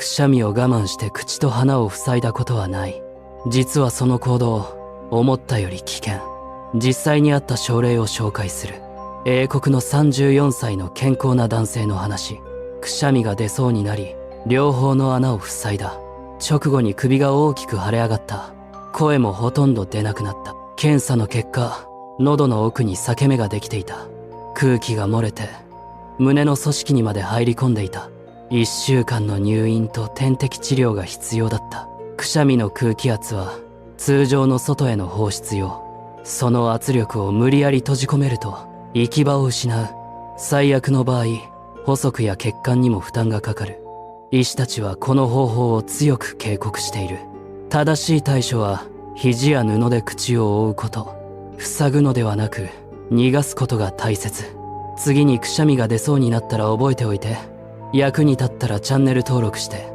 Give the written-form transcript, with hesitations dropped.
しゃみを我慢して口と鼻を塞いだことはない。実はその行動、思ったより危険。実際にあった症例を紹介する。英国の34歳の健康な男性の話。くしゃみが出そうになり、両方の穴を塞いだ。直後に首が大きく腫れ上がった。声もほとんど出なくなった。検査の結果、喉の奥に裂け目ができていた。空気が漏れて、胸の組織にまで入り込んでいた。1週間の入院と点滴治療が必要だった。くしゃみの空気圧は、通常の外への放出用。その圧力を無理やり閉じ込めると、行き場を失う。最悪の場合、補足や血管にも負担がかかる。医師たちはこの方法を強く警告している。正しい対処は、肘や布で口を覆うこと。塞ぐのではなく、逃がすことが大切。次にくしゃみが出そうになったら覚えておいて。役に立ったらチャンネル登録して。